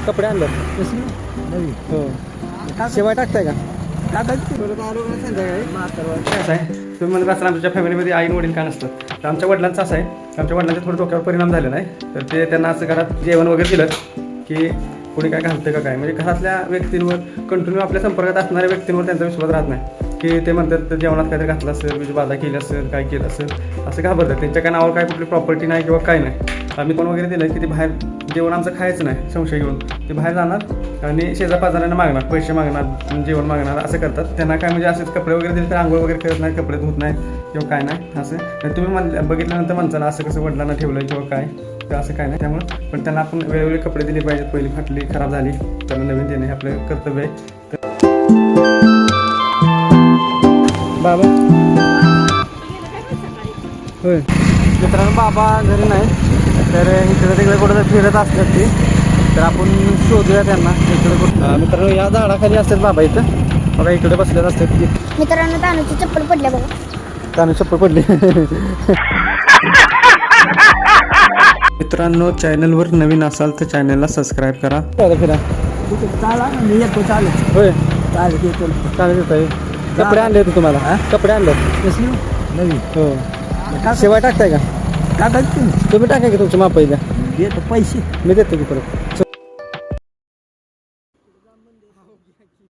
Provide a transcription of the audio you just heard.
कपडे आणलं हो शेवाय टाकताय का कसं आहे तुम्ही म्हणत असाल आमच्या फॅमिलीमध्ये आई वडील का नसतं तर आमच्या वडिलांचं असं आहे आमच्या वडिलांच्या थोडं डोक्यावर परिणाम झालेला आहे तर ते त्यांना असं घरात जेवण वगैरे दिलं की कोणी काय घालतं का काय म्हणजे घरातल्या व्यक्तींवर कंटिन्यू आपल्या संपर्कात असणाऱ्या व्यक्तींवर त्यांचा विश्वास राहत नाही की ते म्हणतात तर जेवणात काहीतरी घातलं असेल म्हणजे बाधा केली असेल काय केलं असेल असं घाबरतात त्यांच्या काय नावावर काय कुठली प्रॉपर्टी नाही किंवा काय नाही आम्ही पण वगैरे दिलं की ते बाहेर जेवण आमचं खायचं नाही संशय घेऊन ते बाहेर जाणार आणि शेजारपाजारांना मागणार पैसे मागणार जेवण मागणार असं करतात त्यांना काय म्हणजे असेच कपडे वगैरे दिले तर आंघोळ वगैरे करत नाही कपडे धुत नाही किंवा काय नाही असं तुम्ही बघितल्यानंतर म्हणताना असं कसं वडिलांना ठेवलं किंवा काय तर असं काय नाही त्यामुळे पण त्यांना आपण वेगवेगळे कपडे दिले पाहिजेत पहिली फाटली खराब झाली त्यांना नवीन देणे हे आपलं कर्तव्य आहे बाबा होय मित्रांनो बाबा घरी नाही तर इकडे तिकडे कुठं फिरत असतात ते तर आपण शोधूया त्यांना इकडे कुठं मित्रांनो या झाडाखाली असतात बाबा इथं बघा इकडे बसलेत असतात की मित्रांनो तानूची चप्पल पडल्या बघा तानू चप्पल पडली मित्रांनो चॅनलवर नवीन असाल तर चॅनलला सबस्क्राईब करा फिरा मी येतो चालत होय चालत येतो चालेल येत आहे कपडे आणले होते तुम्हाला कपडे आणले कसली नवीन हो शेवाय टाकताय का टाकायचं तुम्ही टाका की तुमच्या मापाईला येतो पैसे मी देतो की परत